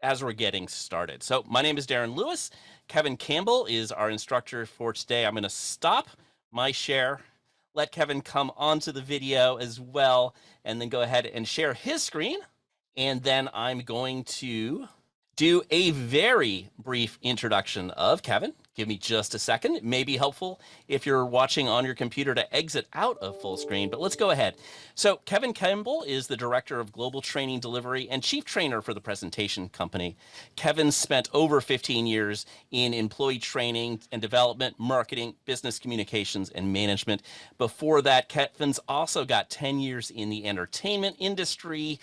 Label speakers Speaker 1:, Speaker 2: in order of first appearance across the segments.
Speaker 1: as we're getting started. So my name is Darren Lewis. Kevin Campbell is our instructor for today. I'm going to stop my share, let Kevin come onto the video as well, and then go ahead and share his screen. And then I'm going to do a very brief introduction of Kevin. Give me just a second. It may be helpful if you're watching on your computer to exit out of full screen, but let's go ahead. So Kevin Campbell is the Director of Global Training Delivery and Chief Trainer for the Presentation Company. Kevin spent over 15 years in employee training and development, marketing, business communications, and management. Before that, Kevin's also got 10 years in the entertainment industry,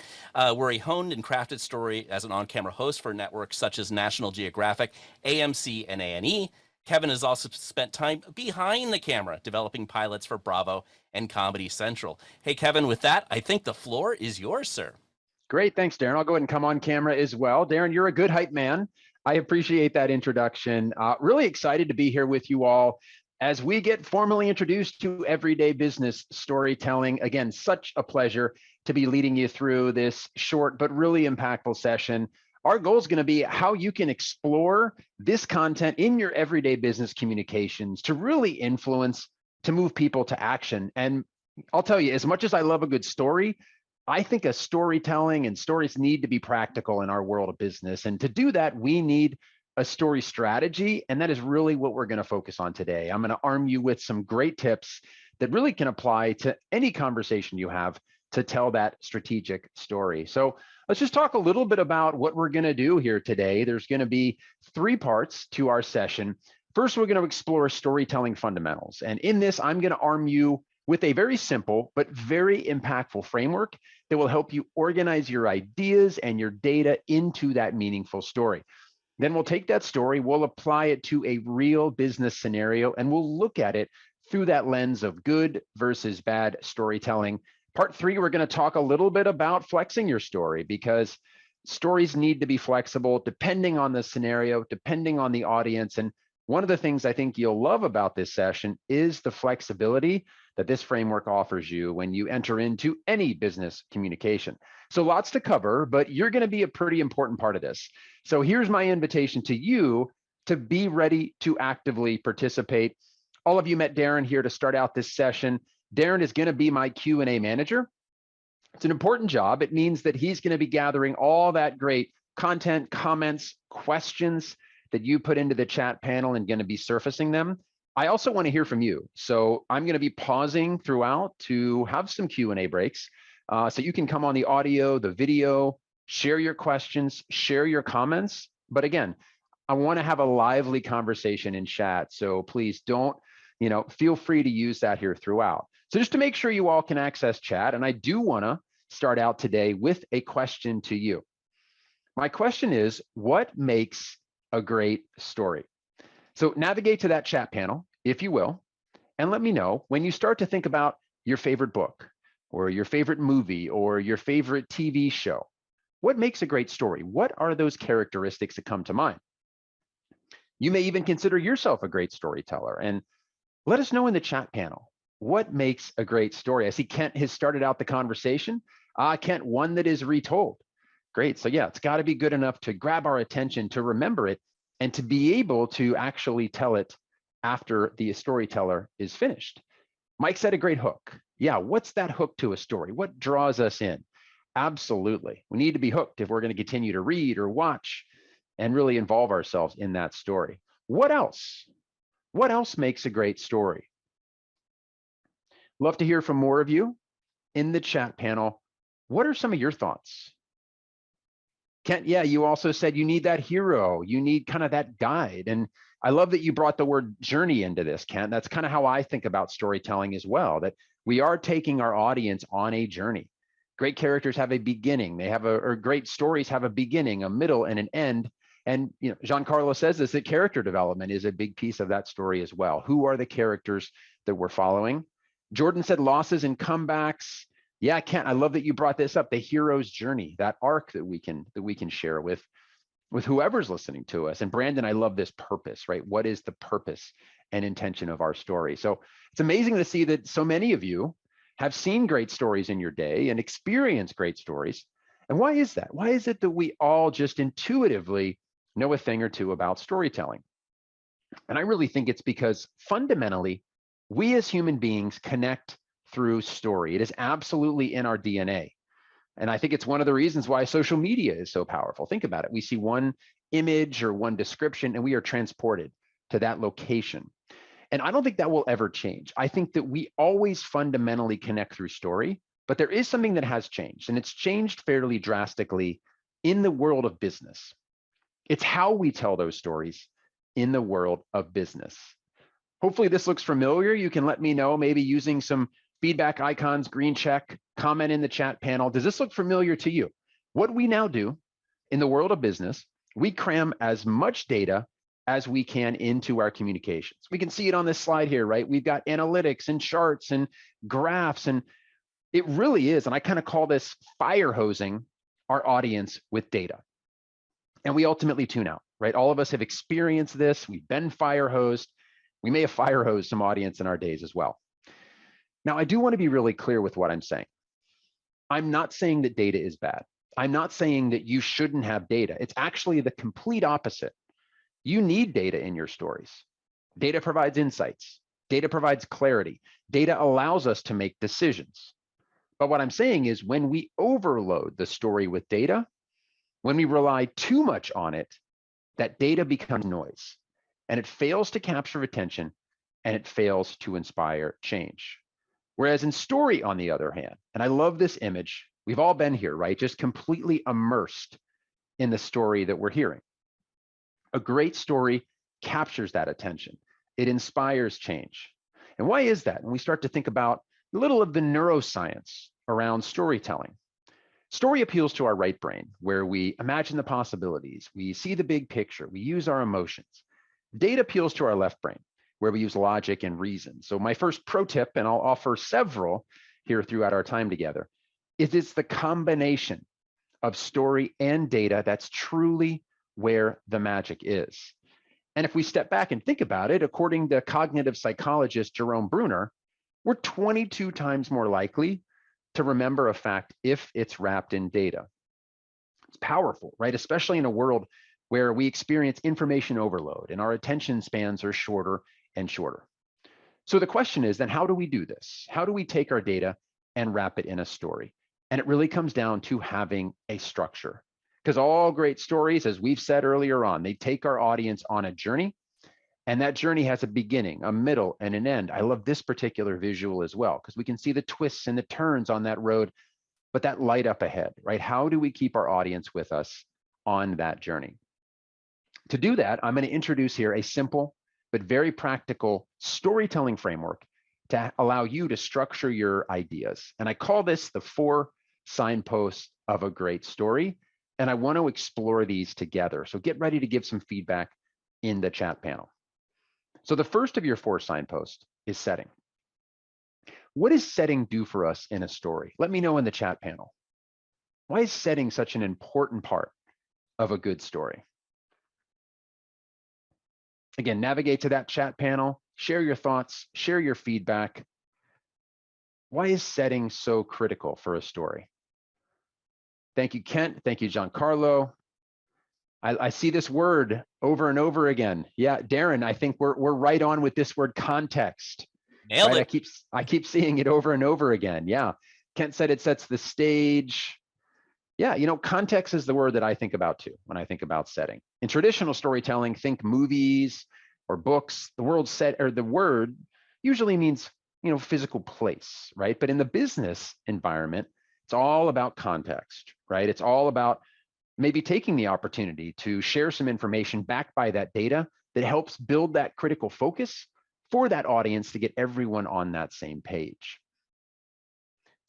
Speaker 1: where he honed and crafted story as an on-camera host for networks such as National Geographic, AMC, and A&E. Kevin has also spent time behind the camera developing pilots for Bravo and Comedy Central. Hey, Kevin, with that, I think the floor is yours, sir.
Speaker 2: Great. Thanks, Darren. I'll go ahead and come on camera as well. Darren, you're a good hype man. I appreciate that introduction. Really excited to be here with you all as we get formally introduced to everyday business storytelling. Again, such a pleasure to be leading you through this short but really impactful session. Our goal is going to be how you can explore this content in your everyday business communications to really influence, to move people to action. And I'll tell you, as much as I love a good story, I think a storytelling and stories need to be practical in our world of business. And to do that, we need a story strategy. And that is really what we're going to focus on today. I'm going to arm you with some great tips that really can apply to any conversation you have to tell that strategic story. So let's just talk a little bit about what we're going to do here today. There's going to be 3 parts to our session. First, we're going to explore storytelling fundamentals. And in this, I'm going to arm you with a very simple but very impactful framework that will help you organize your ideas and your data into that meaningful story. Then we'll take that story, we'll apply it to a real business scenario, and we'll look at it through that lens of good versus bad storytelling. Part 3, we're going to talk a little bit about flexing your story, because stories need to be flexible depending on the scenario, depending on the audience. And one of the things I think you'll love about this session is the flexibility that this framework offers you when you enter into any business communication. So lots to cover, but you're going to be a pretty important part of this. So here's my invitation to you to be ready to actively participate. All of you met Darren here to start out this session. Darren is going to be my Q&A manager. It's an important job. It means that he's going to be gathering all that great content, comments, questions that you put into the chat panel and going to be surfacing them. I also want to hear from you. So I'm going to be pausing throughout to have some Q&A breaks. So you can come on the audio, the video, share your questions, share your comments. But again, I want to have a lively conversation in chat. So please don't, feel free to use that here throughout. So just to make sure you all can access chat, and I do want to start out today with a question to you. My question is, what makes a great story? So navigate to that chat panel, if you will, and let me know when you start to think about your favorite book or your favorite movie or your favorite TV show. What makes a great story? What are those characteristics that come to mind? You may even consider yourself a great storyteller, and let us know in the chat panel, what makes a great story? I see Kent has started out the conversation. Kent, one that is retold. Great. So yeah, it's got to be good enough to grab our attention, to remember it, and to be able to actually tell it after the storyteller is finished. Mike said a great hook. Yeah, what's that hook to a story? What draws us in? Absolutely. We need to be hooked if we're going to continue to read or watch and really involve ourselves in that story. What else? What else makes a great story? Love to hear from more of you in the chat panel. What are some of your thoughts? Kent, yeah, you also said you need that hero. You need kind of that guide. And I love that you brought the word journey into this, Kent. That's kind of how I think about storytelling as well, that we are taking our audience on a journey. Great characters have a beginning. They have or great stories have a beginning, a middle, and an end. And Giancarlo says this, that character development is a big piece of that story as well. Who are the characters that we're following? Jordan said losses and comebacks. Yeah, Kent, I love that you brought this up, the hero's journey, that arc that we can share with whoever's listening to us. And Brandon, I love this purpose, right? What is the purpose and intention of our story? So it's amazing to see that so many of you have seen great stories in your day and experienced great stories. And why is that? Why is it that we all just intuitively know a thing or two about storytelling? And I really think it's because fundamentally, we as human beings connect through story. It is absolutely in our DNA. And I think it's one of the reasons why social media is so powerful. Think about it. We see one image or one description, and we are transported to that location. And I don't think that will ever change. I think that we always fundamentally connect through story, but there is something that has changed, and it's changed fairly drastically in the world of business. It's how we tell those stories in the world of business. Hopefully this looks familiar. You can let me know, maybe using some feedback icons, green check, comment in the chat panel. Does this look familiar to you? What we now do in the world of business, we cram as much data as we can into our communications. We can see it on this slide here, right? We've got analytics and charts and graphs, and it really is, and I kind of call this fire hosing our audience with data. And we ultimately tune out, right? All of us have experienced this. We've been fire hosed. We may have fire hosed some audience in our days as well. Now, I do want to be really clear with what I'm saying. I'm not saying that data is bad. I'm not saying that you shouldn't have data. It's actually the complete opposite. You need data in your stories. Data provides insights. Data provides clarity. Data allows us to make decisions. But what I'm saying is when we overload the story with data, when we rely too much on it, that data becomes noise, and it fails to capture attention, and it fails to inspire change. Whereas in story, on the other hand, and I love this image, we've all been here, right? Just completely immersed in the story that we're hearing. A great story captures that attention. It inspires change. And why is that? When we start to think about a little of the neuroscience around storytelling. Story appeals to our right brain, where we imagine the possibilities, we see the big picture, we use our emotions. Data appeals to our left brain, where we use logic and reason. So my first pro tip, and I'll offer several here throughout our time together, is it's the combination of story and data that's truly where the magic is. And if we step back and think about it, according to cognitive psychologist Jerome Bruner, we're 22 times more likely to remember a fact if it's wrapped in data. It's powerful, right? Especially in a world where we experience information overload and our attention spans are shorter and shorter. So the question is then, how do we do this? How do we take our data and wrap it in a story? And it really comes down to having a structure. Because all great stories, as we've said earlier on, they take our audience on a journey. And that journey has a beginning, a middle, and an end. I love this particular visual as well, because we can see the twists and the turns on that road, but that light up ahead, right? How do we keep our audience with us on that journey? To do that, I'm going to introduce here a simple but very practical storytelling framework to allow you to structure your ideas. And I call this the 4 signposts of a great story. And I want to explore these together. So get ready to give some feedback in the chat panel. So the first of your 4 signposts is setting. What does setting do for us in a story? Let me know in the chat panel. Why is setting such an important part of a good story? Again, navigate to that chat panel, share your thoughts, share your feedback. Why is setting so critical for a story? Thank you, Kent. Thank you, Giancarlo. I see this word over and over again. Yeah, Darren, I think we're right on with this word context.
Speaker 1: Nailed
Speaker 2: right?
Speaker 1: it.
Speaker 2: I keep seeing it over and over again. Yeah, Kent said it sets the stage. Yeah, context is the word that I think about too when I think about setting. In traditional storytelling, think movies or books. The word usually means physical place, right? But in the business environment, it's all about context, right? It's all about maybe taking the opportunity to share some information backed by that data that helps build that critical focus for that audience to get everyone on that same page.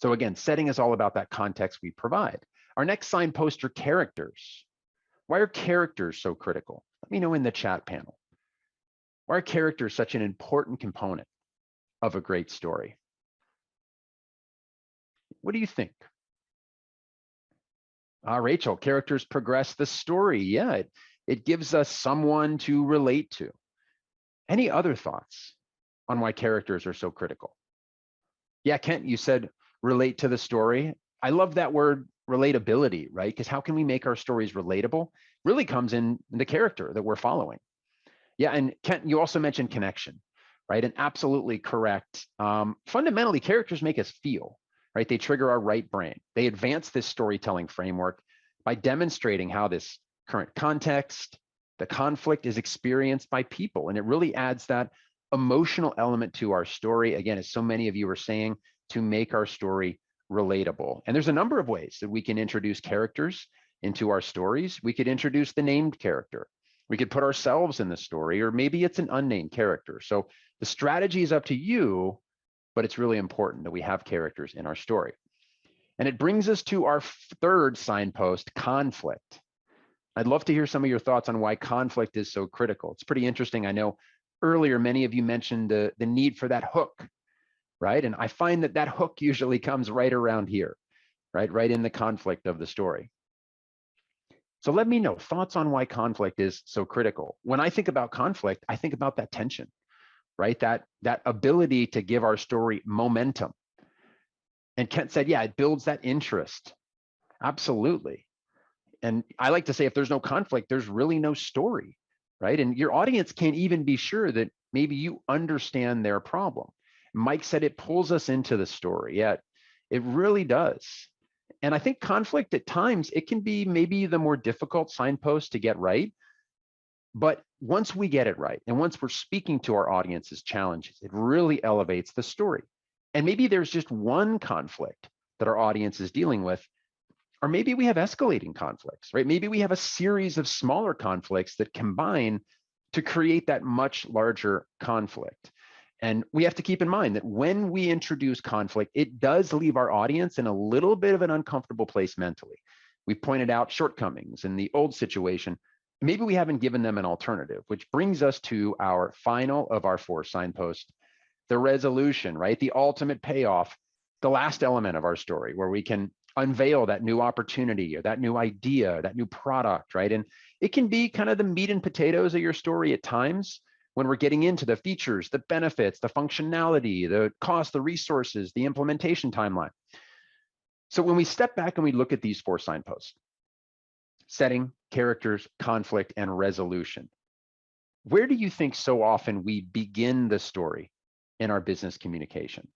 Speaker 2: So again, setting is all about that context we provide. Our next signpost are characters. Why are characters so critical? Let me know in the chat panel. Why are characters such an important component of a great story? What do you think? Rachel, characters progress the story. Yeah, it gives us someone to relate to. Any other thoughts on why characters are so critical? Yeah, Kent, you said relate to the story. I love that word relatability, right? Because how can we make our stories relatable? Really comes in the character that we're following. Yeah, and Kent, you also mentioned connection, right? And absolutely correct. Fundamentally, characters make us feel, right? They trigger our right brain. They advance this storytelling framework by demonstrating how this current context, the conflict is experienced by people. And it really adds that emotional element to our story, again, as so many of you are saying, to make our story relatable. And there's a number of ways that we can introduce characters into our stories. We could introduce the named character. We could put ourselves in the story, or maybe it's an unnamed character. So the strategy is up to you, but it's really important that we have characters in our story. And it brings us to our third signpost, conflict. I'd love to hear some of your thoughts on why conflict is so critical. It's pretty interesting. I know earlier, many of you mentioned the need for that hook, right? And I find that hook usually comes right around here, right in the conflict of the story. So let me know thoughts on why conflict is so critical. When I think about conflict, I think about that tension, right? That ability to give our story momentum. And Kent said, yeah, it builds that interest. Absolutely. And I like to say, if there's no conflict, there's really no story, right? And your audience can't even be sure that maybe you understand their problem. Mike said it pulls us into the story. Yeah, it really does. And I think conflict at times, it can be maybe the more difficult signpost to get right. But once we get it right, and once we're speaking to our audience's challenges, it really elevates the story. And maybe there's just one conflict that our audience is dealing with, or maybe we have escalating conflicts, right? Maybe we have a series of smaller conflicts that combine to create that much larger conflict. And we have to keep in mind that when we introduce conflict, it does leave our audience in a little bit of an uncomfortable place mentally. We pointed out shortcomings in the old situation. Maybe we haven't given them an alternative, which brings us to our final of our 4 signposts, the resolution, right? The ultimate payoff, the last element of our story, where we can unveil that new opportunity or that new idea, that new product, right? And it can be kind of the meat and potatoes of your story at times, when we're getting into the features, the benefits, the functionality, the cost, the resources, the implementation timeline. So when we step back and we look at these 4 signposts, setting, characters, conflict, and resolution, where do you think so often we begin the story in our business communication?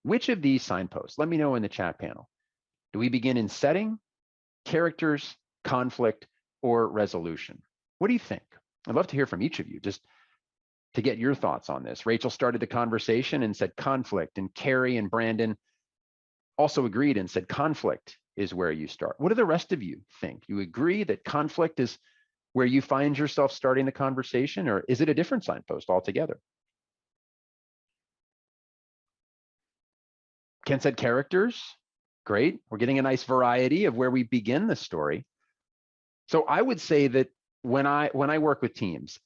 Speaker 2: Which of these signposts? Let me know in the chat panel. Do we begin in setting, characters, conflict, or resolution? What do you think? I'd love to hear from each of you, just to get your thoughts on this. Rachel started the conversation and said conflict, and Carrie and Brandon also agreed and said conflict is where you start. What do the rest of you think? You agree that conflict is where you find yourself starting the conversation, or is it a different signpost altogether? Ken said characters. Great. We're getting a nice variety of where we begin the story. So I would say that when I work with teams,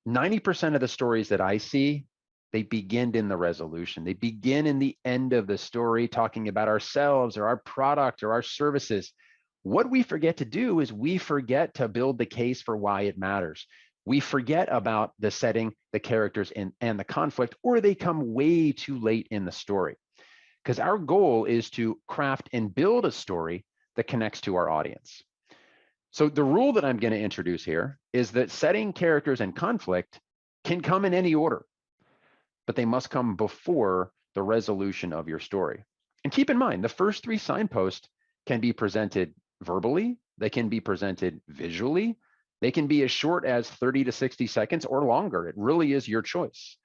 Speaker 2: 90% of the stories that I see, they begin in the resolution. They begin in the end of the story, talking about ourselves or our product or our services. What we forget to do is we forget to build the case for why it matters. We forget about the setting, the characters, and the conflict, or they come way too late in the story. Because our goal is to craft and build a story that connects to our audience. So the rule that I'm going to introduce here is that setting, characters, and conflict can come in any order, but they must come before the resolution of your story. And keep in mind, the first 3 signposts can be presented verbally, they can be presented visually, they can be as short as 30 to 60 seconds or longer. It really is your choice.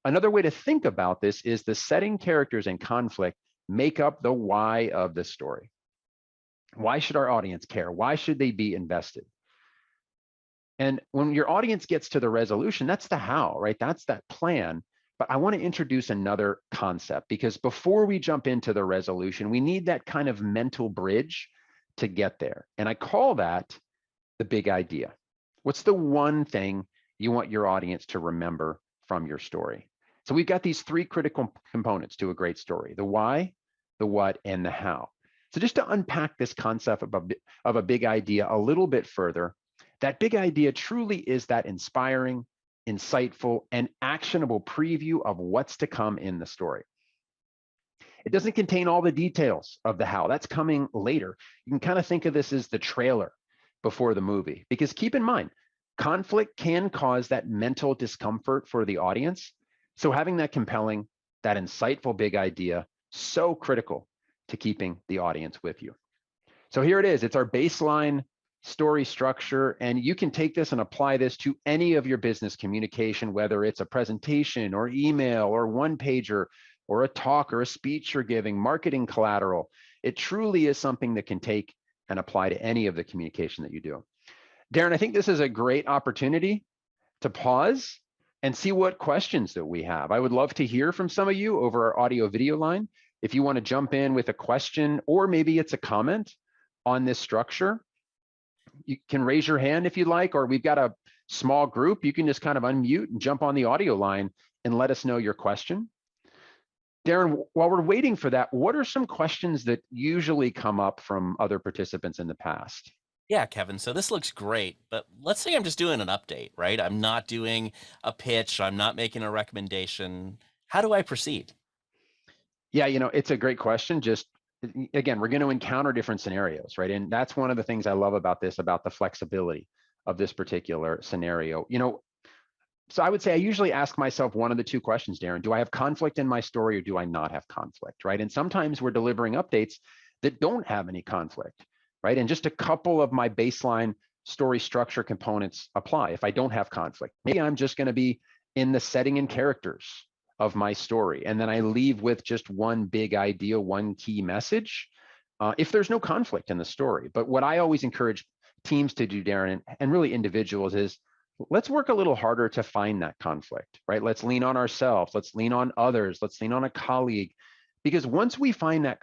Speaker 2: Another way to think about this is the setting, characters, and conflict make up the why of the story. Why should our audience care? Why should they be invested? And when your audience gets to the resolution, that's the how, right? That's that plan. But I want to introduce another concept, because before we jump into the resolution, we need that kind of mental bridge to get there. And I call that the big idea. What's the one thing you want your audience to remember from your story? So we've got these 3 critical components to a great story: the why, the what, and the how. So just to unpack this concept of a big idea a little bit further, that big idea truly is that inspiring, insightful, and actionable preview of what's to come in the story. It doesn't contain all the details of the how. That's coming later. You can kind of think of this as the trailer before the movie, because keep in mind, conflict can cause that mental discomfort for the audience. So having that compelling, that insightful big idea, so critical to keeping the audience with you. So here it is. It's our baseline story structure, and you can take this and apply this to any of your business communication, whether it's a presentation or email or one pager or a talk or a speech you're giving, marketing collateral. It truly is something that can take and apply to any of the communication that you do. Darren, I think this is a great opportunity to pause and see what questions that we have. I would love to hear from some of you over our audio video line. If you want to jump in with a question, or maybe it's a comment on this structure, you can raise your hand if you like, or we've got a small group. You can just kind of unmute and jump on the audio line and let us know your question. Darren, while we're waiting for that, what are some questions that usually come up from other participants in the past?
Speaker 1: Yeah, Kevin. So this looks great, but let's say I'm just doing an update, right? I'm not doing a pitch. I'm not making a recommendation. How do I proceed?
Speaker 2: Yeah, it's a great question. Just again, we're going to encounter different scenarios, right? And that's one of the things I love about this, about the flexibility of this particular scenario. So I would say I usually ask myself one of the two questions, Darren. Do I have conflict in my story, or do I not have conflict, right? And sometimes we're delivering updates that don't have any conflict, right? And just a couple of my baseline story structure components apply if I don't have conflict. Maybe I'm just going to be in the setting and characters of my story, and then I leave with just one big idea, one key message, if there's no conflict in the story. But what I always encourage teams to do, Darren, and really individuals, is let's work a little harder to find that conflict, right? Let's lean on ourselves. Let's lean on others. Let's lean on a colleague. Because once we find that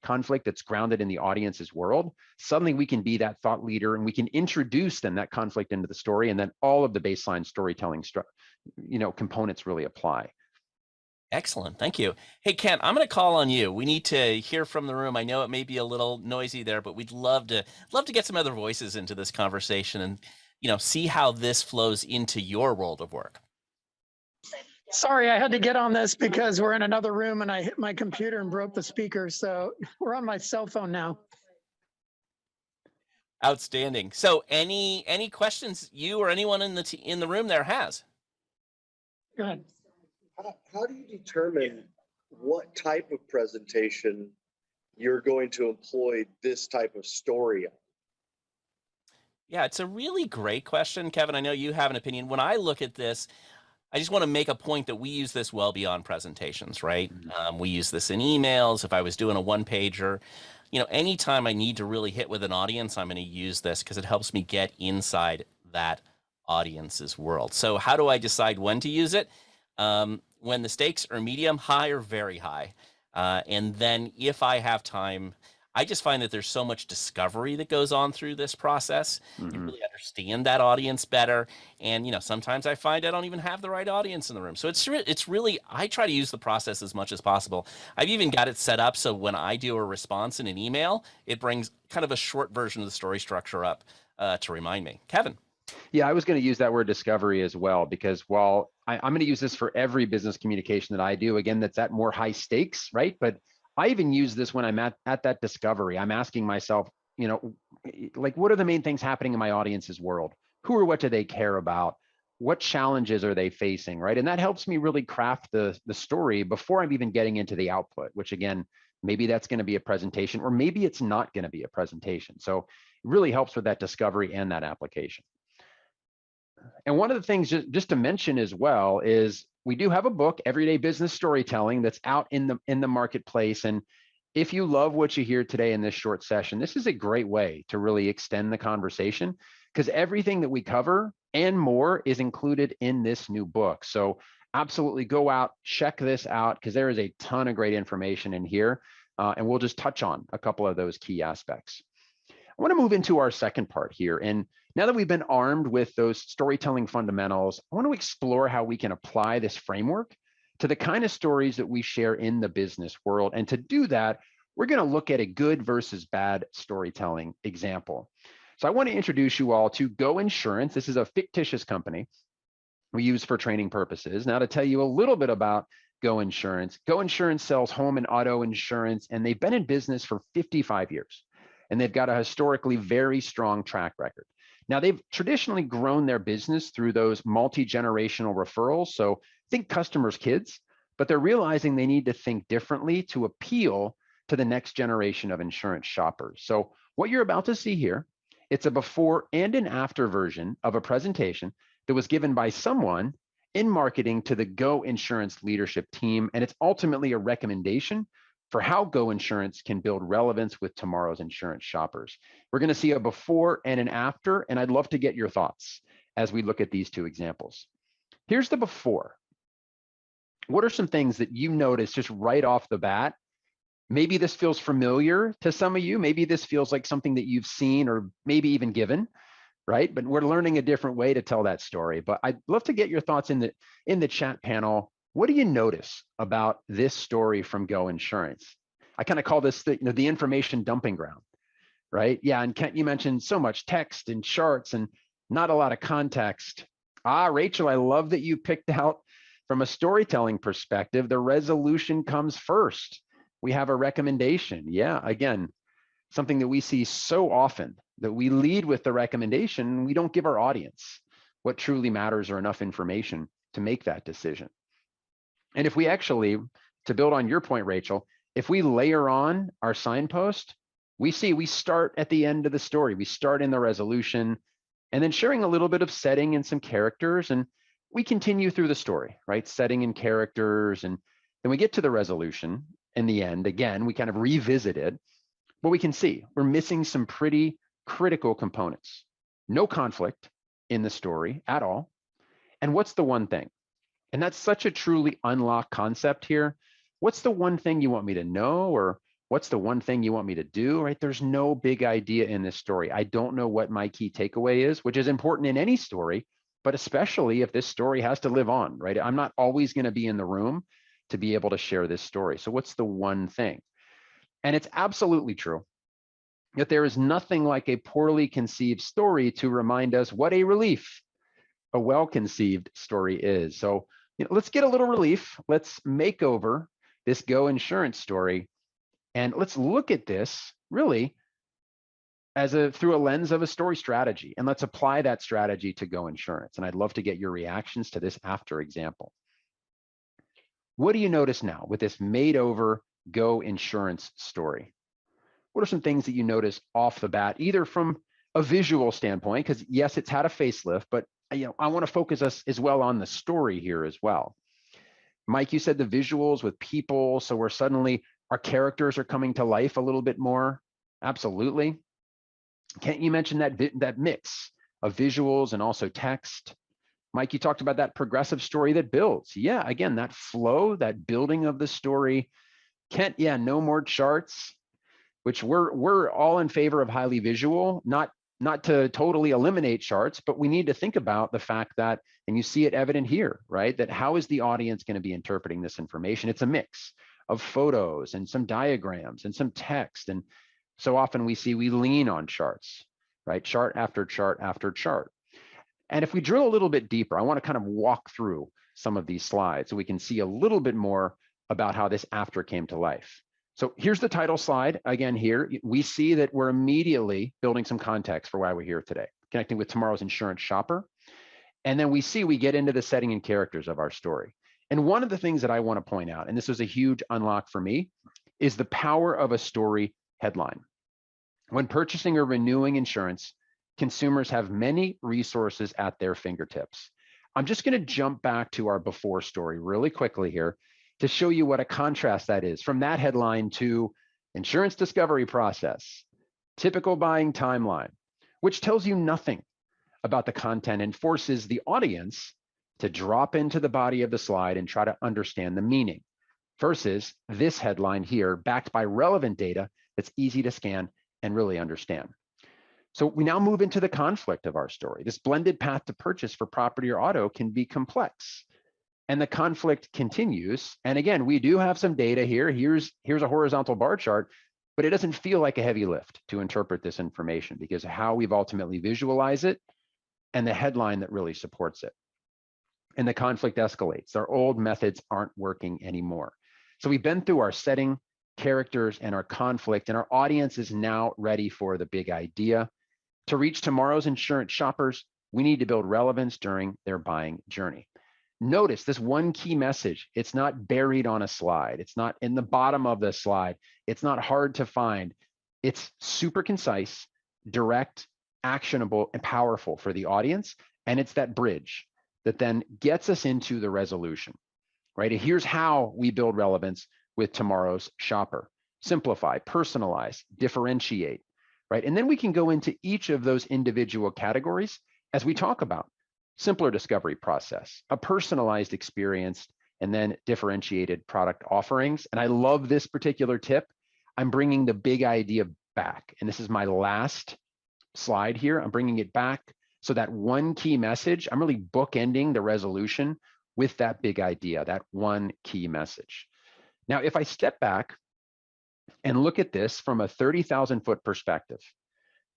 Speaker 2: conflict that's grounded in the audience's world, suddenly we can be that thought leader, and we can introduce then that conflict into the story, and then all of the baseline storytelling components really apply.
Speaker 1: Excellent. Thank you. Hey, Ken, I'm going to call on you. We need to hear from the room. I know it may be a little noisy there, but we'd love to get some other voices into this conversation and, see how this flows into your world of work.
Speaker 3: Sorry, I had to get on this because we're in another room and I hit my computer and broke the speaker. So we're on my cell phone now.
Speaker 1: Outstanding. So any questions you or anyone in the room there has?
Speaker 3: Go ahead.
Speaker 4: How do you determine what type of presentation you're going to employ this type of story on?
Speaker 1: Yeah, it's a really great question, Kevin. I know you have an opinion. When I look at this, I just want to make a point that we use this well beyond presentations, right? We use this in emails. If I was doing a one-pager, anytime I need to really hit with an audience, I'm going to use this because it helps me get inside that audience's world. So how do I decide when to use it? When the stakes are medium, high, or very high. And then if I have time, I just find that there's so much discovery that goes on through this process. You really understand that audience better. And, sometimes I find I don't even have the right audience in the room. So it's really, I try to use the process as much as possible. I've even got it set up so when I do a response in an email, it brings kind of a short version of the story structure up to remind me. Kevin.
Speaker 2: Yeah, I was going to use that word discovery as well, because while I'm going to use this for every business communication that I do, again, that's at more high stakes, right? But I even use this when I'm at that discovery. I'm asking myself, what are the main things happening in my audience's world? Who or what do they care about? What challenges are they facing, right? And that helps me really craft the story before I'm even getting into the output, which again, maybe that's going to be a presentation, or maybe it's not going to be a presentation. So it really helps with that discovery and that application. And one of the things just to mention as well is we do have a book, Everyday Business Storytelling, that's out in the marketplace. And if you love what you hear today in this short session, this is a great way to really extend the conversation, because everything that we cover and more is included in this new book. So absolutely go out, check this out, because there is a ton of great information in here. And we'll just touch on a couple of those key aspects. I want to move into our second part here. And now that we've been armed with those storytelling fundamentals, I want to explore how we can apply this framework to the kind of stories that we share in the business world. And to do that, we're going to look at a good versus bad storytelling example. So I want to introduce you all to Go Insurance. This is a fictitious company we use for training purposes. Now, to tell you a little bit about Go Insurance. Go Insurance sells home and auto insurance, and they've been in business for 55 years. And they've got a historically very strong track record. Now, they've traditionally grown their business through those multi-generational referrals. So think customers' kids, but they're realizing they need to think differently to appeal to the next generation of insurance shoppers. So what you're about to see here, it's a before and an after version of a presentation that was given by someone in marketing to the Go Insurance leadership team. And it's ultimately a recommendation for how Go Insurance can build relevance with tomorrow's insurance shoppers. We're going to see a before and an after, and I'd love to get your thoughts as we look at these two examples. Here's the before. What are some things that you notice just right off the bat? Maybe this feels familiar to some of you. Maybe this feels like something that you've seen or maybe even given, right? But we're learning a different way to tell that story. But I'd love to get your thoughts in the chat panel. What do you notice about this story from Go Insurance? I kind of call this the information dumping ground, right? Yeah, and Kent, you mentioned so much text and charts and not a lot of context. Rachel, I love that you picked out from a storytelling perspective, the resolution comes first. We have a recommendation. Yeah, again, something that we see so often, that we lead with the recommendation, we don't give our audience what truly matters or enough information to make that decision. And if we actually, to build on your point, Rachel, if we layer on our signpost, we start at the end of the story. We start in the resolution and then sharing a little bit of setting and some characters, and we continue through the story, right? Setting and characters, and then we get to the resolution in the end. Again, we kind of revisit it, but we can see we're missing some pretty critical components. No conflict in the story at all. And what's the one thing? And that's such a truly unlocked concept here. What's the one thing you want me to know? Or what's the one thing you want me to do, right? There's no big idea in this story. I don't know what my key takeaway is, which is important in any story, but especially if this story has to live on, right? I'm not always going to be in the room to be able to share this story. So what's the one thing? And it's absolutely true that there is nothing like a poorly conceived story to remind us what a relief a well-conceived story is. So let's get a little relief. Let's make over this Go Insurance story, and let's look at this really through a lens of a story strategy, and let's apply that strategy to Go Insurance. And I'd love to get your reactions to this after example. What do you notice now with this made over Go Insurance story? What are some things that you notice off the bat, either from a visual standpoint, because yes, it's had a facelift, but I want to focus us as well on the story here as well. Mike, you said the visuals with people, so we're suddenly, our characters are coming to life a little bit more. Absolutely. Kent, you mentioned that mix of visuals and also text. Mike, you talked about that progressive story that builds. Yeah, again, that flow, that building of the story. Kent, yeah, no more charts, which we're all in favor of highly visual, not to totally eliminate charts, but we need to think about the fact that, and you see it evident here, right? That how is the audience going to be interpreting this information? It's a mix of photos and some diagrams and some text. And so often we lean on charts, right? Chart after chart after chart. And if we drill a little bit deeper, I want to kind of walk through some of these slides so we can see a little bit more about how this after came to life. So here's the title slide. Again, here, we see that we're immediately building some context for why we're here today, connecting with tomorrow's insurance shopper. And then we get into the setting and characters of our story. And one of the things that I want to point out, and this was a huge unlock for me, is the power of a story headline. When purchasing or renewing insurance, consumers have many resources at their fingertips. I'm just going to jump back to our before story really quickly here to show you what a contrast that is from that headline to insurance discovery process, typical buying timeline, which tells you nothing about the content and forces the audience to drop into the body of the slide and try to understand the meaning, versus this headline here backed by relevant data that's easy to scan and really understand. So we now move into the conflict of our story. This blended path to purchase for property or auto can be complex. And the conflict continues. And again, we do have some data here. Here's a horizontal bar chart, but it doesn't feel like a heavy lift to interpret this information because of how we've ultimately visualized it and the headline that really supports it. and the conflict escalates. Our old methods aren't working anymore. So we've been through our setting, characters, and our conflict, and our audience is now ready for the big idea. To reach tomorrow's insurance shoppers, we need to build relevance during their buying journey. Notice this one key message. It's not buried on a slide. It's not in the bottom of the slide. It's not hard to find. It's super concise, direct, actionable, and powerful for the audience. And it's that bridge that then gets us into the resolution, right? And here's how we build relevance with tomorrow's shopper. Simplify, personalize, differentiate, right? And then we can go into each of those individual categories as we talk about simpler discovery process, a personalized experience, and then differentiated product offerings. And I love this particular tip. I'm bringing the big idea back. And this is my last slide here. I'm bringing it back. So that one key message, I'm really bookending the resolution with that big idea, that one key message. Now, if I step back and look at this from a 30,000 foot perspective,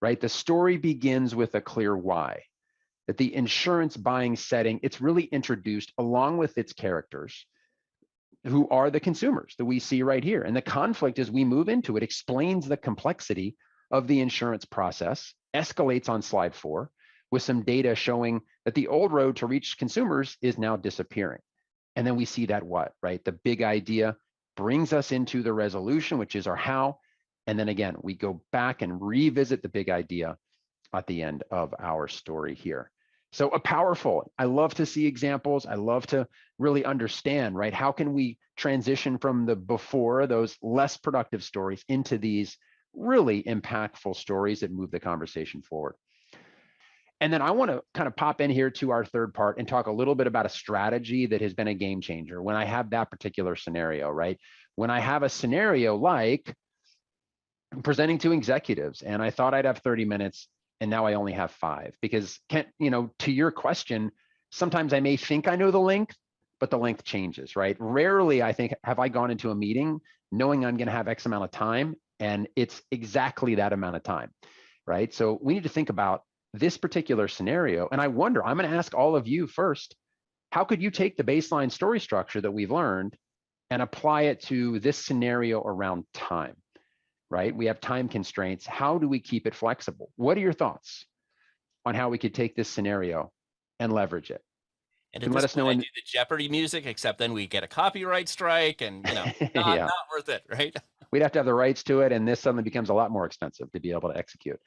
Speaker 2: right? The story begins with a clear why. That the insurance buying setting, it's really introduced along with its characters who are the consumers that we see right here. And the conflict as we move into it explains the complexity of the insurance process, escalates on slide 4 with some data showing that the old road to reach consumers is now disappearing. And then we see that what, right? The big idea brings us into the resolution, which is our how. And then again, we go back and revisit the big idea at the end of our story here. So a powerful, I love to see examples. I love to really understand, right? How can we transition from the before, those less productive stories into these really impactful stories that move the conversation forward? And then I want to kind of pop in here to our third part and talk a little bit about a strategy that has been a game changer when I have that particular scenario, right? When I have a scenario like presenting to executives and I thought I'd have 30 minutes and now I only have 5 because to your question, sometimes I may think I know the length, but the length changes, right? Rarely, I think, have I gone into a meeting knowing I'm going to have X amount of time and it's exactly that amount of time, right? So we need to think about this particular scenario. And I wonder, I'm going to ask all of you first, how could you take the baseline story structure that we've learned and apply it to this scenario around time? Right? We have time constraints. How do we keep it flexible? What are your thoughts on how we could take this scenario and leverage it?
Speaker 1: And at this point, I do the Jeopardy music, except then we get a copyright strike and, not worth it, right?
Speaker 2: We'd have to have the rights to it. And this suddenly becomes a lot more expensive to be able to execute.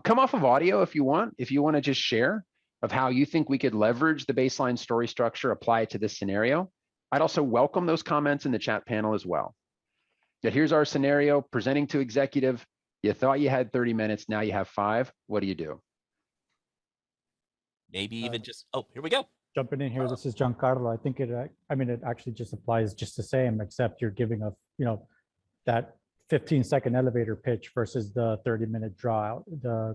Speaker 2: Come off of audio if you want to just share of how you think we could leverage the baseline story structure, apply it to this scenario. I'd also welcome those comments in the chat panel as well. That here's our scenario, presenting to executive. You thought you had 30 minutes, now you have 5. What do you do?
Speaker 1: Maybe even here we go.
Speaker 5: Jumping in here, this is Giancarlo. I think it actually just applies just the same, except you're giving that 15-second elevator pitch versus the 30-minute draw out. The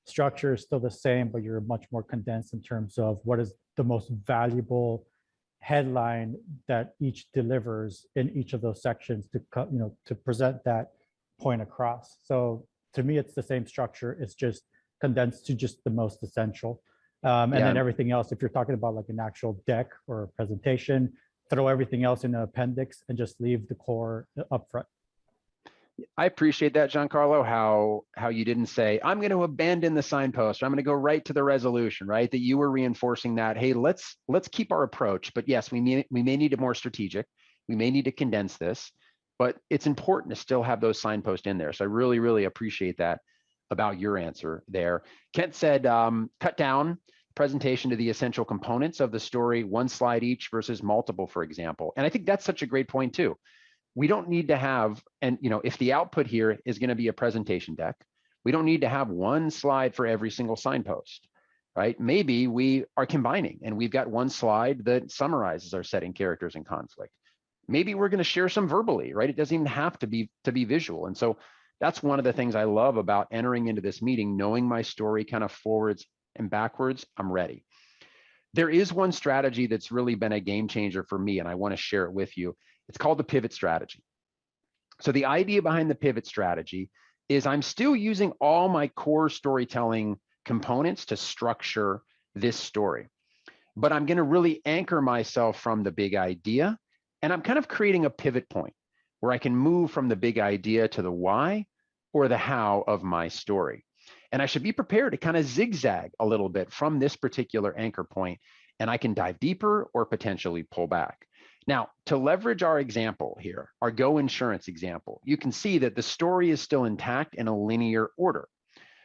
Speaker 5: structure is still the same, but you're much more condensed in terms of what is the most valuable headline that each delivers in each of those sections to present that point across. So to me, it's the same structure. It's just condensed to just the most essential. And then everything else, if you're talking about like an actual deck or a presentation, throw everything else in an appendix and just leave the core up front.
Speaker 2: I appreciate that, Giancarlo, how you didn't say, I'm going to abandon the signpost, or I'm going to go right to the resolution, right? That you were reinforcing that, hey, let's keep our approach. But yes, we may need it more strategic. We may need to condense this, but it's important to still have those signposts in there. So I really, really appreciate that about your answer there. Kent said, cut down presentation to the essential components of the story, 1 slide each versus multiple, for example. And I think that's such a great point too. We don't need to have, and if the output here is going to be a presentation deck, we don't need to have 1 slide for every single signpost, right? Maybe we are combining and we've got 1 slide that summarizes our setting, characters, and conflict. Maybe we're going to share some verbally, right? It doesn't even have to be visual. And so that's one of the things I love about entering into this meeting, knowing my story kind of forwards and backwards, I'm ready. There is one strategy that's really been a game changer for me, and I want to share it with you. It's called the pivot strategy. So the idea behind the pivot strategy is I'm still using all my core storytelling components to structure this story. but I'm going to really anchor myself from the big idea. And I'm kind of creating a pivot point where I can move from the big idea to the why or the how of my story. And I should be prepared to kind of zigzag a little bit from this particular anchor point, and I can dive deeper or potentially pull back. Now, to leverage our example here, our Go Insurance example, you can see that the story is still intact in a linear order.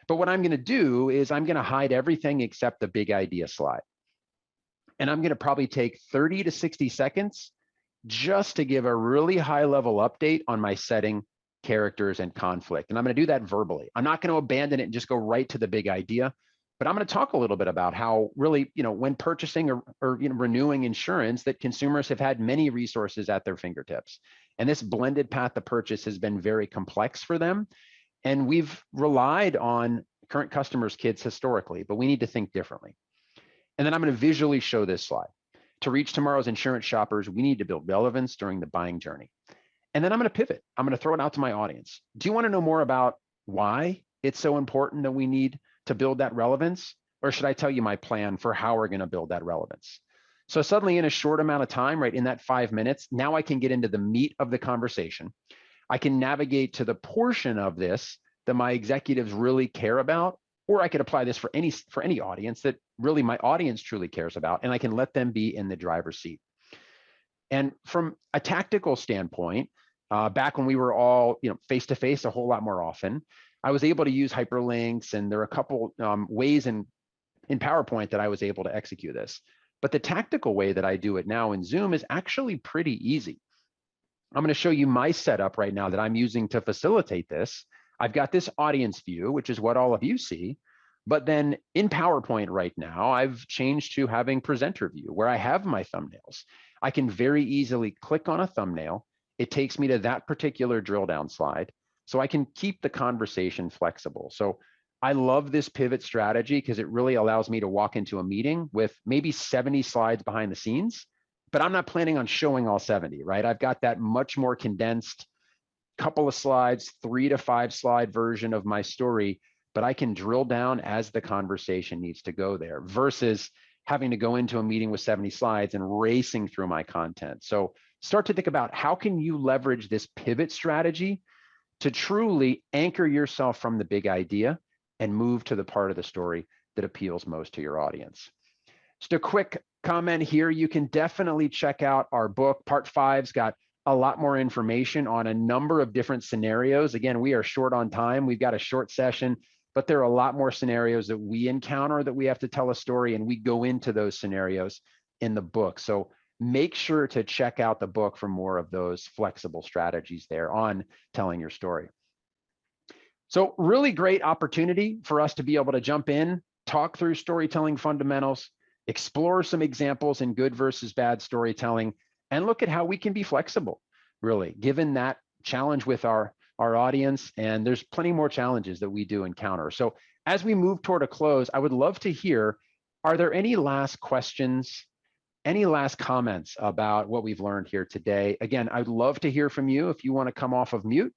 Speaker 2: But what I'm going to do is I'm going to hide everything except the big idea slide. And I'm going to probably take 30 to 60 seconds just to give a really high level update on my setting, characters, and conflict. And I'm going to do that verbally. I'm not going to abandon it and just go right to the big idea, but I'm going to talk a little bit about how really, when purchasing or renewing insurance, that consumers have had many resources at their fingertips. And this blended path to purchase has been very complex for them. And we've relied on current customers' kids historically, but we need to think differently. And then I'm going to visually show this slide. To reach tomorrow's insurance shoppers, we need to build relevance during the buying journey. And then I'm going to pivot. I'm going to throw it out to my audience. Do you want to know more about why it's so important that we need to build that relevance? Or should I tell you my plan for how we're going to build that relevance? So suddenly in a short amount of time, right in that 5 minutes, now I can get into the meat of the conversation. I can navigate to the portion of this that my executives really care about, or I could apply this for any audience that really my audience truly cares about, and I can let them be in the driver's seat. And from a tactical standpoint, back when we were all face-to-face a whole lot more often, I was able to use hyperlinks, and there are a couple ways in PowerPoint that I was able to execute this. But the tactical way that I do it now in Zoom is actually pretty easy. I'm going to show you my setup right now that I'm using to facilitate this. I've got this audience view, which is what all of you see. But then in PowerPoint right now, I've changed to having presenter view where I have my thumbnails. I can very easily click on a thumbnail. It takes me to that particular drill down slide. So I can keep the conversation flexible. So I love this pivot strategy because it really allows me to walk into a meeting with maybe 70 slides behind the scenes, but I'm not planning on showing all 70, right? I've got that much more condensed couple of slides, 3 to 5 slide version of my story, but I can drill down as the conversation needs to go there versus having to go into a meeting with 70 slides and racing through my content. So start to think about how can you leverage this pivot strategy to truly anchor yourself from the big idea and move to the part of the story that appeals most to your audience. Just a quick comment here. You can definitely check out our book. Part 5's got a lot more information on a number of different scenarios. Again, we are short on time. We've got a short session, but there are a lot more scenarios that we encounter that we have to tell a story, and we go into those scenarios in the book. So make sure to check out the book for more of those flexible strategies there on telling your story. So really great opportunity for us to be able to jump in, talk through storytelling fundamentals, explore some examples in good versus bad storytelling, and look at how we can be flexible, really, given that challenge with our audience. And there's plenty more challenges that we do encounter. So as we move toward a close, I would love to hear, are there any last questions, any last comments about what we've learned here today? Again, I'd love to hear from you if you want to come off of mute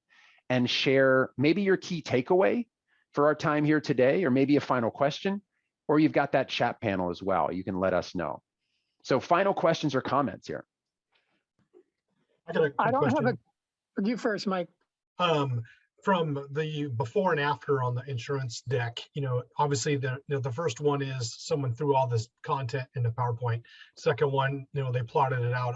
Speaker 2: and share maybe your key takeaway for our time here today, or maybe a final question, or you've got that chat panel as well. You can let us know. So final questions or comments here.
Speaker 6: I got a
Speaker 3: I don't
Speaker 6: question.
Speaker 3: have a, you first, Mike.
Speaker 6: From the before and after on the insurance deck, obviously the first one is someone threw all this content into PowerPoint. Second one, they plotted it out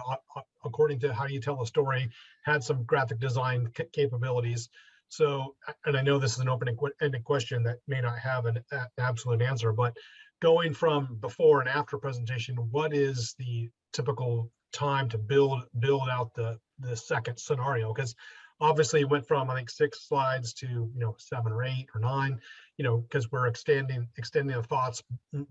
Speaker 6: according to how you tell a story, had some graphic design capabilities. So, and I know this is an open-ended question that may not have an absolute answer, but going from before and after presentation, what is the typical time to build out the second scenario? Because obviously it went from, I think, 6 slides to 7 or 8 or 9, because we're extending the thoughts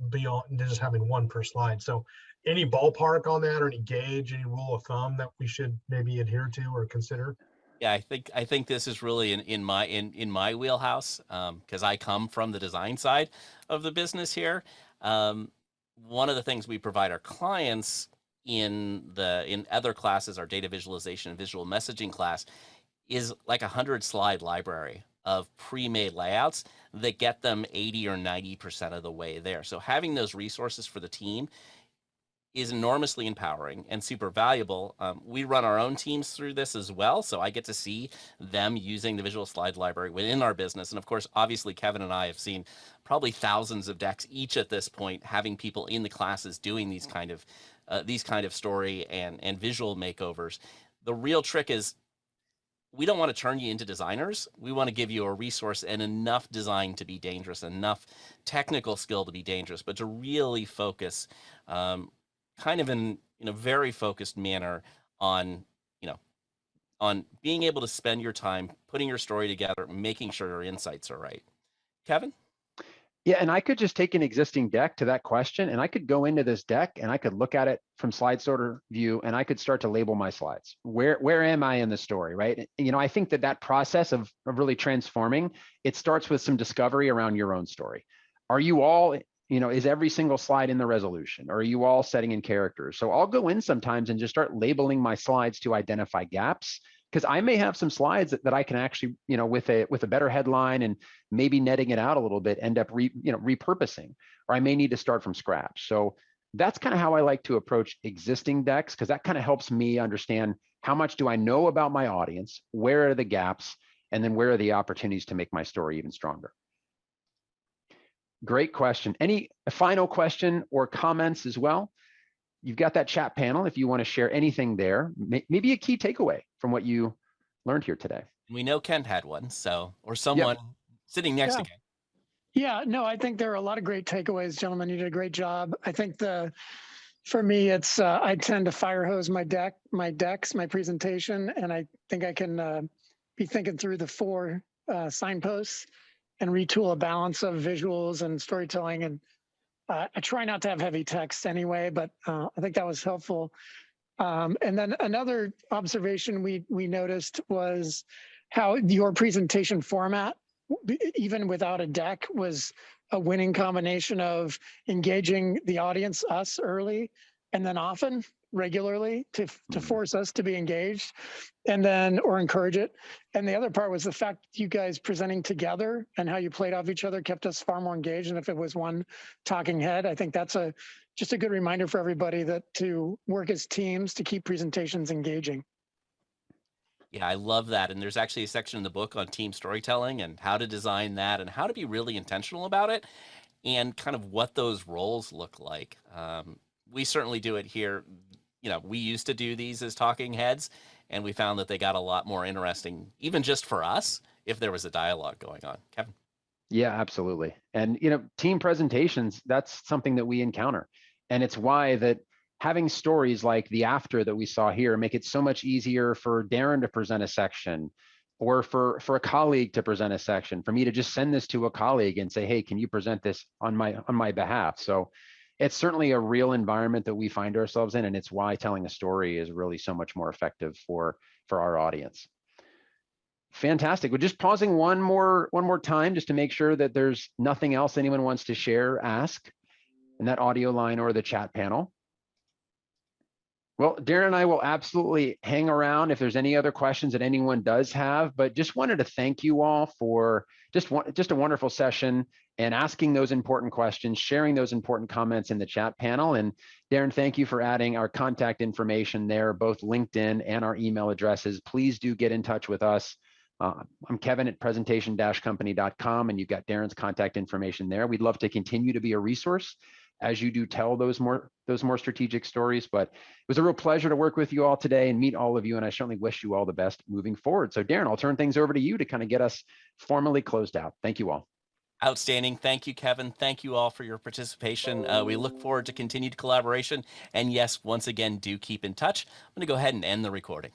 Speaker 6: beyond just having one per slide. So any ballpark on that, or any gauge, any rule of thumb that we should maybe adhere to or consider?
Speaker 1: Yeah, I think this is really in my wheelhouse, because I come from the design side of the business here. One of the things we provide our clients in other classes, our data visualization and visual messaging class, is like 100-slide library of pre-made layouts that get them 80 or 90% of the way there. So having those resources for the team is enormously empowering and super valuable. We run our own teams through this as well, so I get to see them using the visual slide library within our business. And of course, obviously, Kevin and I have seen probably thousands of decks each at this point, having people in the classes doing these kind of story and visual makeovers. The real trick is we don't want to turn you into designers. We want to give you a resource and enough design to be dangerous, enough technical skill to be dangerous, but to really focus kind of in a very focused manner on, on being able to spend your time putting your story together, making sure your insights are right. Kevin?
Speaker 2: Yeah, and I could just take an existing deck to that question, and I could go into this deck and I could look at it from slide sorter view, and I could start to label my slides. Where am I in the story, right? I think that process of really transforming, it starts with some discovery around your own story. Are you all, is every single slide in the resolution? Or are you all setting in characters? So I'll go in sometimes and just start labeling my slides to identify gaps, because I may have some slides that I can actually, with a better headline and maybe netting it out a little bit, end up repurposing, or I may need to start from scratch. So that's kind of how I like to approach existing decks, because that kind of helps me understand how much do I know about my audience, where are the gaps, and then where are the opportunities to make my story even stronger. Great question. Any final question or comments as well? You've got that chat panel if you want to share anything there, maybe a key takeaway from what you learned here today.
Speaker 1: We know Ken had one, or someone sitting next to Ken.
Speaker 3: Yeah, no, I think there are a lot of great takeaways, gentlemen. You did a great job. I think for me, it's I tend to fire hose my decks, my presentation, and I think I can be thinking through the 4 signposts and retool a balance of visuals and storytelling. And I try not to have heavy text anyway, but I think that was helpful. And then another observation we noticed was how your presentation format, even without a deck, was a winning combination of engaging the audience, us, early, and then often, regularly, to force us to be engaged, and then, or encourage it. And the other part was the fact you guys presenting together and how you played off each other kept us far more engaged than if it was one talking head. I think that's just a good reminder for everybody that to work as teams to keep presentations engaging.
Speaker 1: Yeah, I love that. And there's actually a section in the book on team storytelling and how to design that and how to be really intentional about it and kind of what those roles look like. We certainly do it here. We used to do these as talking heads, and we found that they got a lot more interesting, even just for us, if there was a dialogue going on. Kevin?
Speaker 2: Yeah, absolutely. And, team presentations, that's something that we encounter. And it's why that having stories like the after that we saw here make it so much easier for Darren to present a section, or for a colleague to present a section, for me to just send this to a colleague and say, hey, can you present this on my behalf? So it's certainly a real environment that we find ourselves in, and it's why telling a story is really so much more effective for our audience. Fantastic. We're just pausing one more time just to make sure that there's nothing else anyone wants to share, ask in that audio line or the chat panel. Well, Darren and I will absolutely hang around if there's any other questions that anyone does have, but just wanted to thank you all for just a wonderful session and asking those important questions, sharing those important comments in the chat panel. And Darren, thank you for adding our contact information there, both LinkedIn and our email addresses. Please do get in touch with us. I'm Kevin at presentation-company.com, and you've got Darren's contact information there. We'd love to continue to be a resource as you do tell those more strategic stories. But it was a real pleasure to work with you all today and meet all of you, and I certainly wish you all the best moving forward. So Darren, I'll turn things over to you to kind of get us formally closed out. Thank you all.
Speaker 1: Outstanding. Thank you, Kevin. Thank you all for your participation. We look forward to continued collaboration. And yes, once again, do keep in touch. I'm going to go ahead and end the recording.